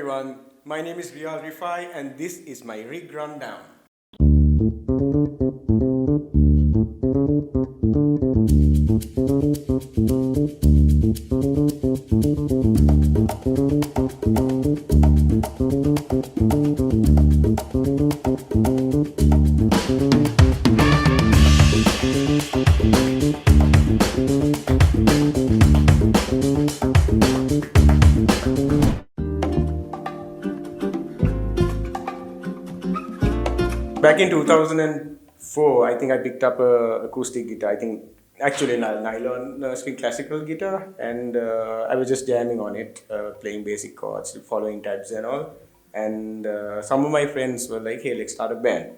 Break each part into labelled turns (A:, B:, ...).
A: everyone, my name is Riyal Riffai and this is my rig rundown. Back in 2004, I think I picked up a acoustic guitar. I think actually a nylon string classical guitar, and I was just jamming on it, playing basic chords, following tabs and all. And some of my friends were like, "Hey, let's start a band."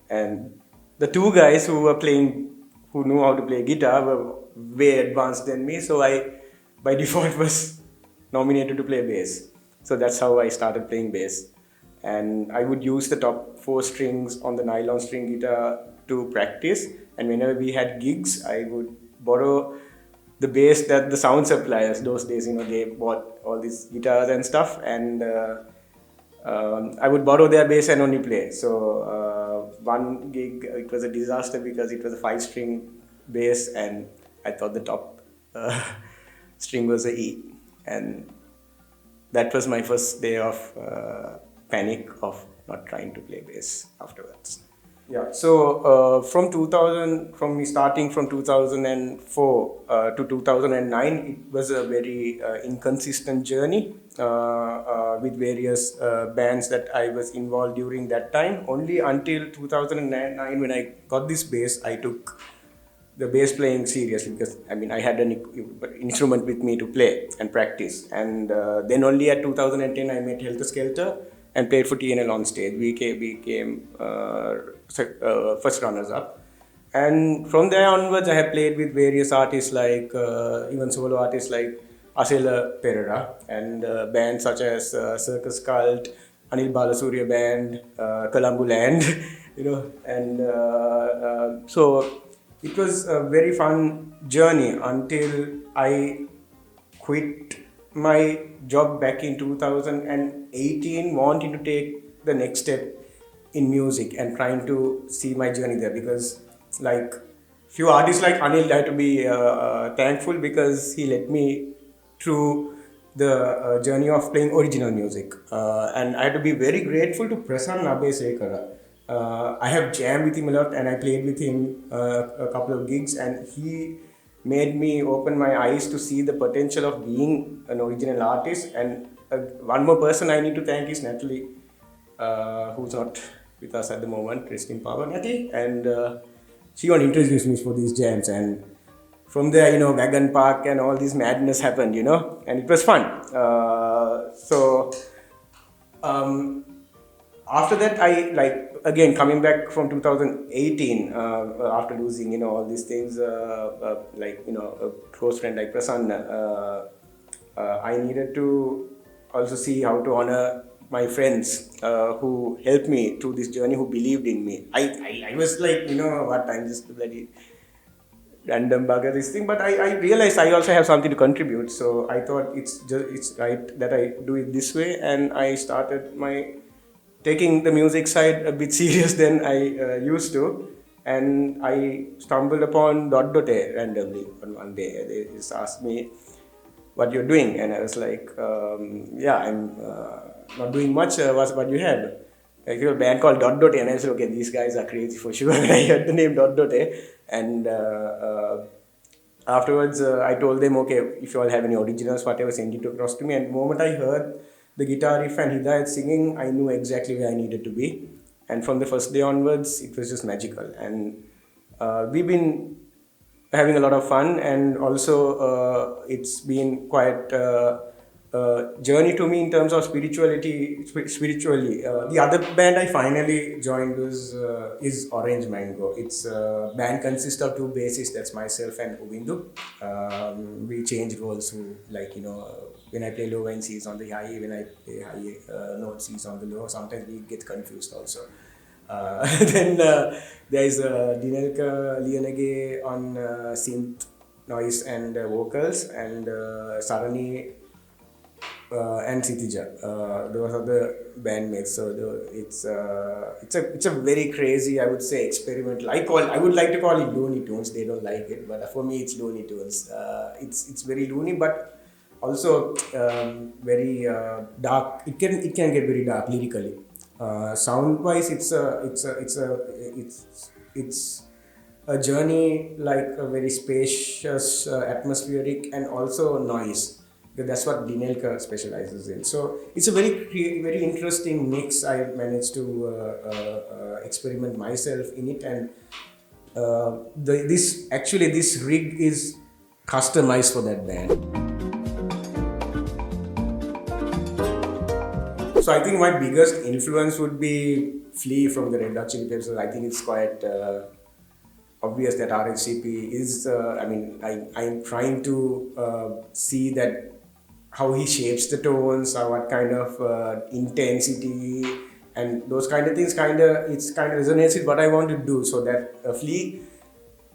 A: And the two guys who were playing, who knew how to play guitar, were way advanced than me. So I, by default, was nominated to play bass. So that's how I started playing bass. And I would use the top four strings on the nylon string guitar to practice. And whenever we had gigs, I would borrow the bass that the sound suppliers, those days, they bought all these guitars and stuff, and I would borrow their bass and only play. So one gig, it was a disaster because it was a 5-string bass, and I thought the top string was a E, and that was my first day of panic of not trying to play bass afterwards. Yeah, so from me starting from 2004 to 2009, it was a very inconsistent journey with various bands that I was involved during that time. Only until 2009, when I got this bass, I took the bass playing seriously, because I had an instrument with me to play and practice. And then only at 2010 I met Helter Skelter and played for TNL on stage. We became first runners up. And from there onwards, I have played with various artists like, even solo artists like Asela Pereira, and bands such as Circus Cult, Anil Balasurya Band, Colombo Land, and so it was a very fun journey until I quit my job back in 2018, wanting to take the next step in music and trying to see my journey there, because like few artists like Anil, I had to be thankful because he let me through the journey of playing original music, and I had to be very grateful to Prasanna Abesekara. I have jammed with him a lot, and I played with him a couple of gigs, and he made me open my eyes to see the potential of being an original artist. And one more person I need to thank is Natalie, who's not with us at the moment. Rest in power, Natalie. And she only introduced me for these jams, and from there, Wagon Park and all this madness happened, and it was fun. After that, I again coming back from 2018 after losing all these things, a close friend like Prasanna. I needed to also see how to honor my friends who helped me through this journey, who believed in me. I was like, what, I'm just a bloody random bugger, this thing, but I realized I also have something to contribute. So I thought it's right that I do it this way, and I started taking the music side a bit serious than I used to. And I stumbled upon Dot.A randomly one day. They just asked me what you're doing, and I was like, yeah, I'm not doing much. What you have? Like, a band called Dot.A, and I said, okay, these guys are crazy for sure. And I heard the name Dot.A, and afterwards I told them, okay, if you all have any originals, whatever, send it across to me. And the moment I heard the guitar riff and Hidayat singing, I knew exactly where I needed to be. And from the first day onwards, it was just magical. And we've been having a lot of fun, and also it's been quite journey to me in terms of spiritually. The other band I finally joined is Orange Mango. It's a band consists of two bassists, that's myself and Ubindu. We change roles to, when I play low end C's on the high, when I play high note C's on the low. Sometimes we get confused also. Then there is Dinelka Lianage on synth, noise and vocals, and Sarani and Sitija. Those are the bandmates. So it's a very crazy, I would say, experimental. I would like to call it Looney Tunes. They don't like it, but for me it's Looney Tunes. It's very loony, but also very dark. It can get very dark lyrically. Sound wise, it's a journey like a very spacious, atmospheric, and also noise. Because that's what Dinelka specializes in. So it's a very interesting mix. I managed to experiment myself in it, and this rig is customized for that band. So I think my biggest influence would be Flea from the Red Hot Chili Peppers. I think it's quite obvious that RHCP is. I'm trying to see that how he shapes the tones, what kind of intensity, and those kind of things. It's kind of resonates with what I want to do. So that Flea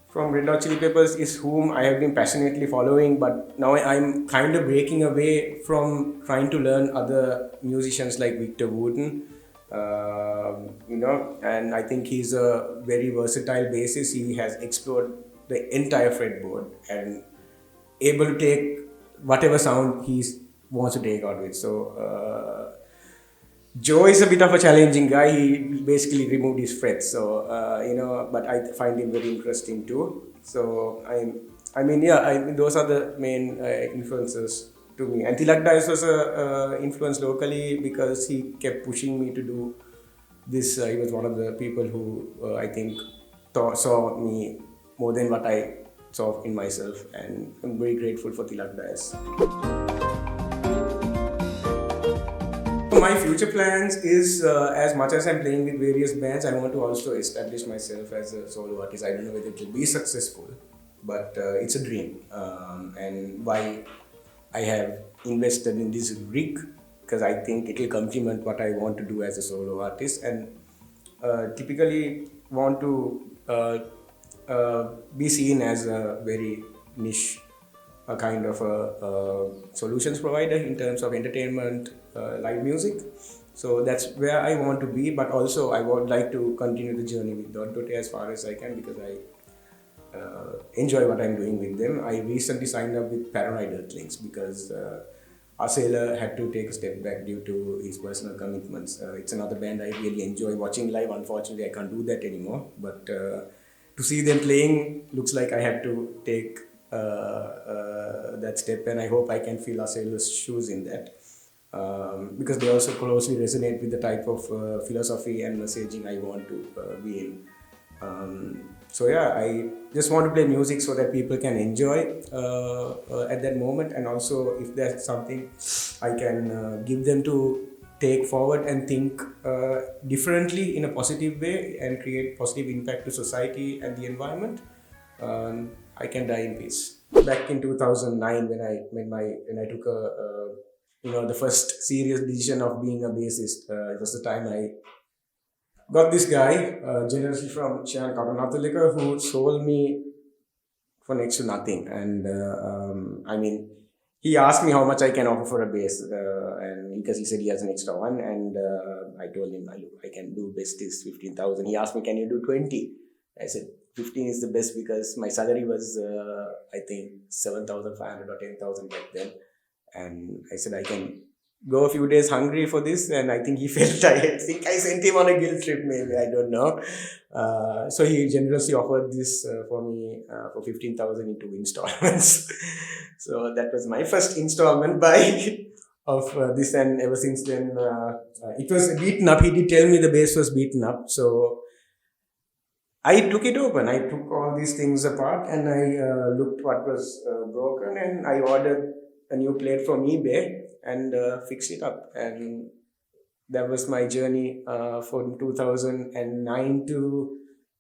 A: from Red Hot Chili Peppers is whom I have been passionately following, but now I'm kind of breaking away from trying to learn other musicians like Victor Wooten, and I think he's a very versatile bassist. He has explored the entire fretboard and able to take whatever sound he wants to take out of it. So Joe is a bit of a challenging guy. He basically removed his frets, so but I find him very interesting too. So those are the main influences to me. And Tilak Das was a influence locally because he kept pushing me to do this. He was one of the people who I think saw me more than what I saw in myself, and I'm very grateful for Tilak Das. My future plans is as much as I'm playing with various bands, I want to also establish myself as a solo artist. I don't know whether it will be successful, but it's a dream. And why I have invested in this rig, because I think it will complement what I want to do as a solo artist, and typically want to be seen as a very niche kind of a solutions provider in terms of entertainment, live music. So that's where I want to be, but also I would like to continue the journey with Dot Dot as far as I can, because I enjoy what I'm doing with them. I recently signed up with Paranoid Earthlings because Asela had to take a step back due to his personal commitments. It's another band I really enjoy watching live. Unfortunately, I can't do that anymore, but to see them playing looks like I have to take that step, and I hope I can fill Asela's shoes in that. Because they also closely resonate with the type of philosophy and messaging I want to be in. I just want to play music so that people can enjoy at that moment, and also if there's something I can give them to take forward and think differently in a positive way and create positive impact to society and the environment, I can die in peace. Back in 2009, when I took the first serious decision of being a bassist, it was the time I got this guy, generously from Shan Kapanathalika, who sold me for next to nothing. And he asked me how much I can offer for a bass, and because he said he has an extra one, and I told him, look, I can do best is 15,000. He asked me, can you do 20? I said 15 is the best, because my salary was I think 7,500 or 10,000 back then, and I said I can go a few days hungry for this, and I think he felt I think I sent him on a guilt trip, maybe, I don't know. So he generously offered this for me for 15,000 in 2 installments. So that was my first installment buy of this, and ever since then it was beaten up. He did tell me the bass was beaten up, so I took it open. I took all these things apart, and I looked what was broken, and I ordered a new plate from eBay and fixed it up. And that was my journey from 2009 to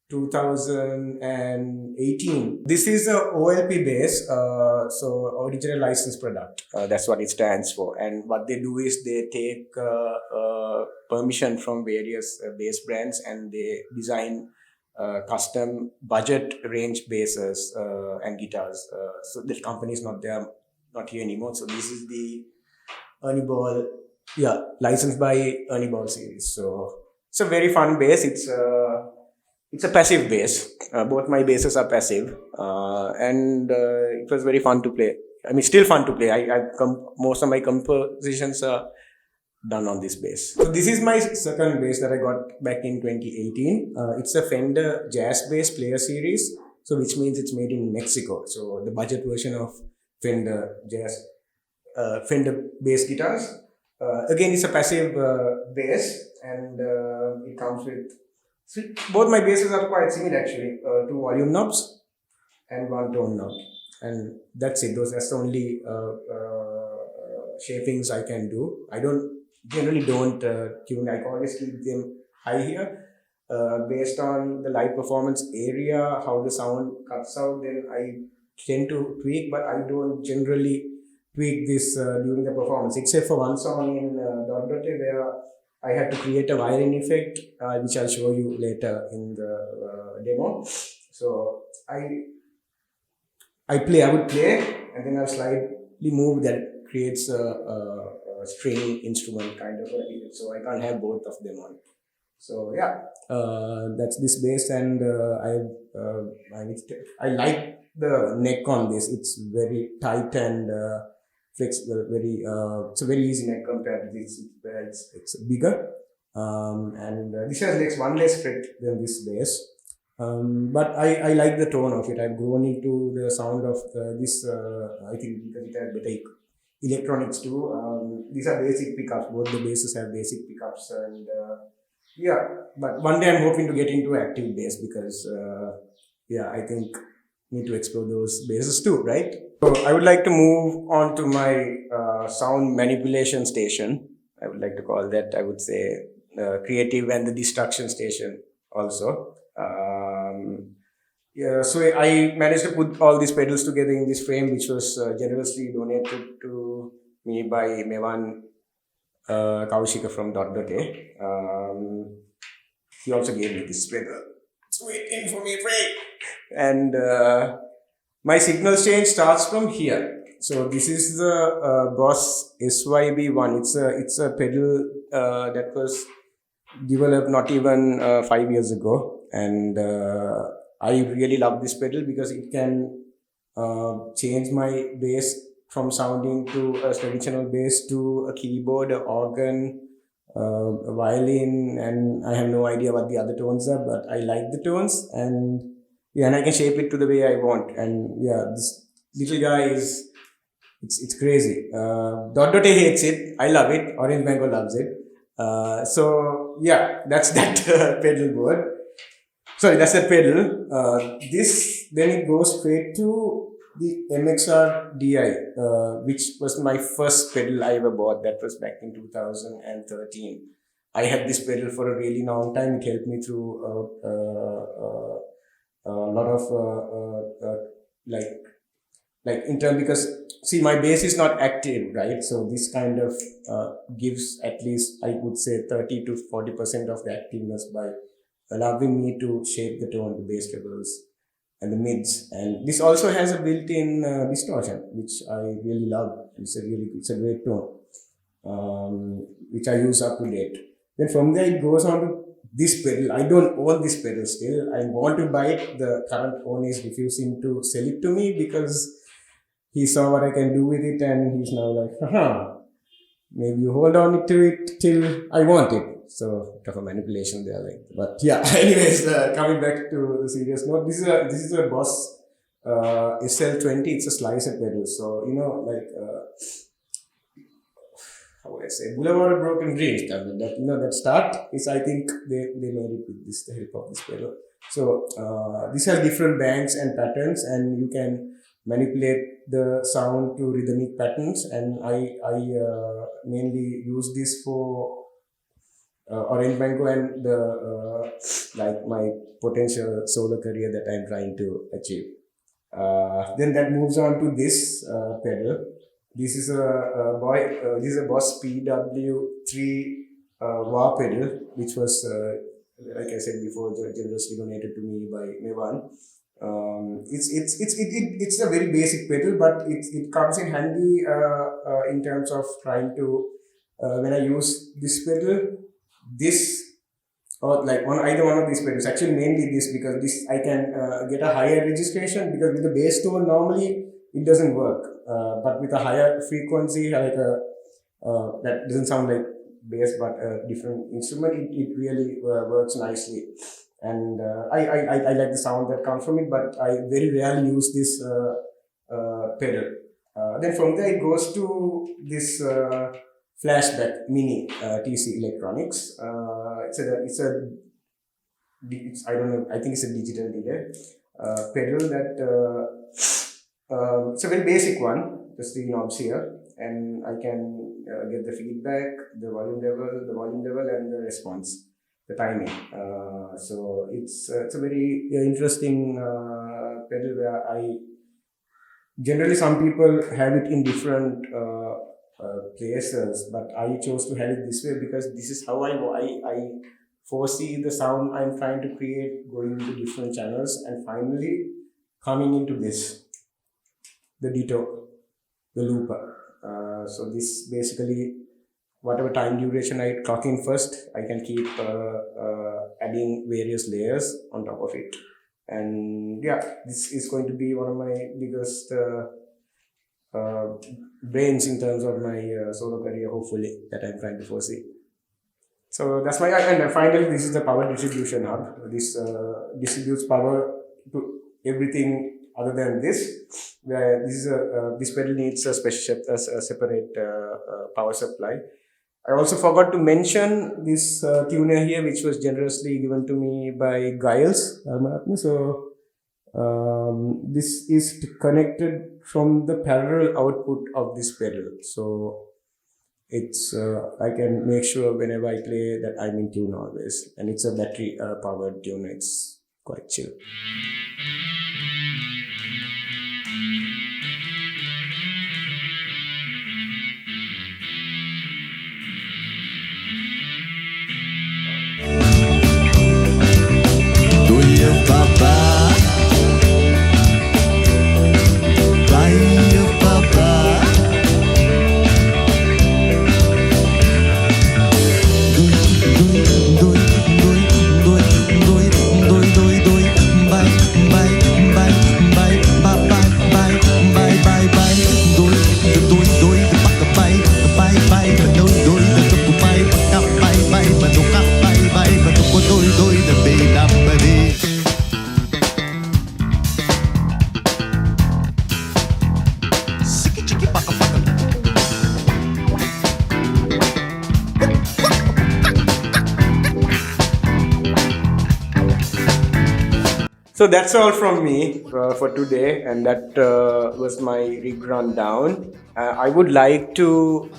A: 2018. This is a OLP bass, so original license product. That's what it stands for. And what they do is they take permission from various bass brands, and they design custom budget range basses and guitars. So the company is not here anymore. So this is the Ernie Ball, yeah, licensed by Ernie Ball series. So it's a very fun bass. It's a passive bass. Both my basses are passive, and it was very fun to play. I mean, still fun to play. Most of my compositions are done on this bass. So this is my second bass that I got back in 2018. It's a Fender Jazz Bass Player Series, so which means it's made in Mexico. So the budget version of Fender bass guitars. Again, it's a passive bass, and it comes with. So both my basses are quite similar actually. Two volume knobs and one tone knob, and that's it. That's the only shapings I can do. I generally don't tune. I always keep them high here. Based on the live performance area, how the sound cuts out, then I tend to tweak, but I don't generally tweak this during the performance, except for one song in Dot Dot where I had to create a violin effect, which I'll show you later in the demo. So I would play, and then I'll slightly move that creates a string instrument kind of a deal. So I can't have both of them on. So yeah, that's this bass, and I like the neck on this. It's very tight and flexible. It's a very easy neck compared to this. It's bigger, and this has one less fret than this bass. But I like the tone of it. I've grown into the sound of this. I think because it has better electronics too. These are basic pickups. Both the basses have basic pickups, and yeah. But one day I'm hoping to get into active bass because I think need to explore those basses too, right? So I would like to move on to my sound manipulation station. I would like to call that. I would say creative and the destruction station also. So I managed to put all these pedals together in this frame, which was generously donated to me by Mevan Kaushika from Dot Dot A. He also gave me this pedal. It's waiting for me, Frank. And my signal change starts from here. So this is the Boss SYB1. It's a pedal that was developed not even 5 years ago, and I really love this pedal because it can change my bass from sounding to a traditional bass to a keyboard, an organ, a violin, and I have no idea what the other tones are, but I like the tones, and I can shape it to the way I want. And this little guy it's crazy. Dot Dot A hates it. I love it. Orange Mango loves it. That's that pedal board. Sorry, that's that pedal. This then it goes straight to the MXR DI, which was my first pedal I ever bought. That was back in 2013. I had this pedal for a really long time. It helped me through a lot of like in terms, because see, my bass is not active, right? So this kind of gives at least, I would say, 30 to 40% of the activeness by allowing me to shape the tone, the bass trebles and the mids. And this also has a built-in distortion, which I really love. It's a great tone, which I use up to date. Then from there it goes on to this pedal. I don't own this pedal still. I want to buy it. The current owner is refusing to sell it to me because he saw what I can do with it, and he's now like, maybe you hold on to it till I want it. So, bit of a manipulation there, but yeah. Anyways, coming back to the serious note, this is a Boss SL20. It's a slicer pedal. So how would I say, Boulevard of Broken Dreams. That start is, I think they made it with the help of this pedal. So this has different bangs and patterns, and you can manipulate the sound to rhythmic patterns. And I mainly use this for Orange Mango and my potential solo career that I'm trying to achieve. Then that moves on to this pedal. This is a Boss PW3 wah pedal, which was like I said before, generously donated to me by Mevan. It's a very basic pedal, but it comes in handy in terms of trying to when I use this pedal, this or like on either one of these pedals. Actually, mainly this because this I can get a higher registration because with the bass tone normally it doesn't work, but with a higher frequency like a that doesn't sound like bass but a different instrument. It really works nicely, and I like the sound that comes from it. But I very rarely use this pedal. Then from there it goes to this flashback mini TC Electronics. It's I don't know. I think it's a digital delay pedal that it's a very basic one. Just the knobs here, and I can get the feedback, the volume level, and the response, the timing. So it's a very interesting pedal where I generally some people have it in different places, but I chose to have it this way because this is how I foresee the sound I'm trying to create going into different channels and finally coming into this, the ditto, the looper. So this basically, whatever time duration I clock in first, I can keep adding various layers on top of it. And yeah, this is going to be one of my biggest brains in terms of my solo career, hopefully, that I'm trying to foresee. So that's my, and finally, this is the power distribution hub. This distributes power to everything other than this, where this pedal needs a separate power supply. I also forgot to mention this tuner here, which was generously given to me by Giles. So this is connected from the parallel output of this pedal. So it's I can make sure whenever I play that I'm in tune always, and it's a battery powered tuner. It's quite chill. So that's all from me for today, and that was my rig rundown. I would like to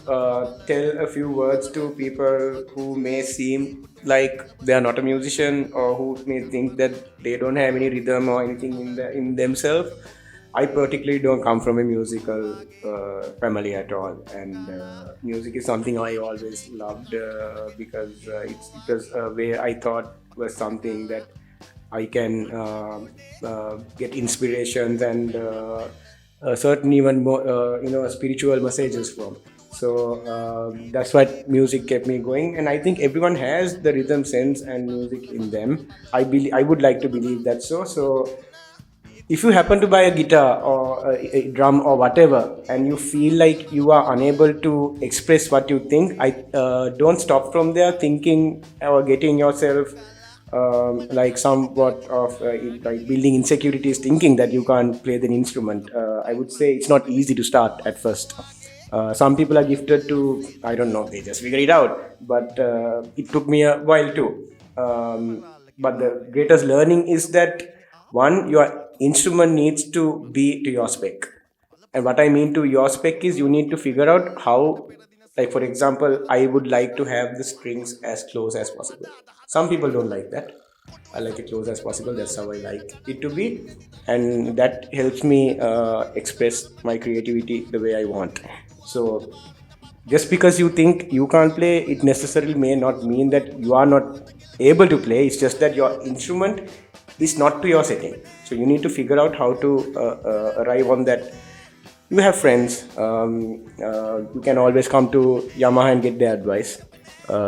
A: tell a few words to people who may seem like they are not a musician or who may think that they don't have any rhythm or anything in themselves. I particularly don't come from a musical family at all, and music is something I always loved because it was a way I thought was something that I can get inspirations and certain even more spiritual messages from. So that's what music kept me going, and I think everyone has the rhythm sense and music in them. I would like to believe that so. If you happen to buy a guitar or a drum or whatever, and you feel like you are unable to express what you think, don't stop from there thinking or getting yourself like somewhat of like building insecurities, thinking that you can't play the instrument. I would say it's not easy to start at first. Some people are gifted to, I don't know, they just figure it out. But it took me a while too. But the greatest learning is that one, your instrument needs to be to your spec. And what I mean to your spec is you need to figure out how, like for example, I would like to have the strings as close as possible. Some people don't like that. I like it close as possible. That's how I like it to be. And that helps me express my creativity the way I want. So just because you think you can't play, it necessarily may not mean that you are not able to play. It's just that your instrument is not to your setting. So you need to figure out how to arrive on that. You have friends. You can always come to Yamaha and get their advice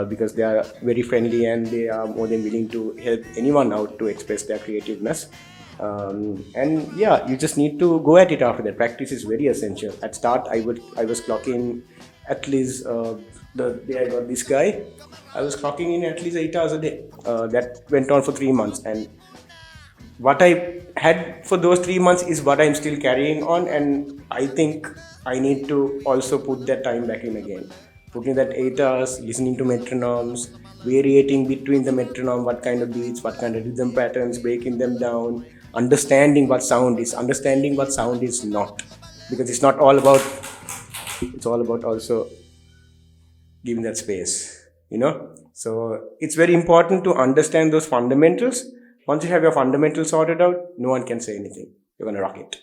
A: because they are very friendly and they are more than willing to help anyone out to express their creativeness. And yeah, you just need to go at it after that. Practice is very essential. At start, I was clocking at least the day I got this guy, I was clocking in at least 8 hours a day. That went on for 3 months, and what I had for those 3 months is what I'm still carrying on, and I think I need to also put that time back in again. Putting that 8 hours, listening to metronomes, variating between the metronome, what kind of beats, what kind of rhythm patterns, breaking them down, understanding what sound is, understanding what sound is not. Because it's all about also giving that space, So it's very important to understand those fundamentals. Once you have your fundamentals sorted out, no one can say anything. You're going to rock it.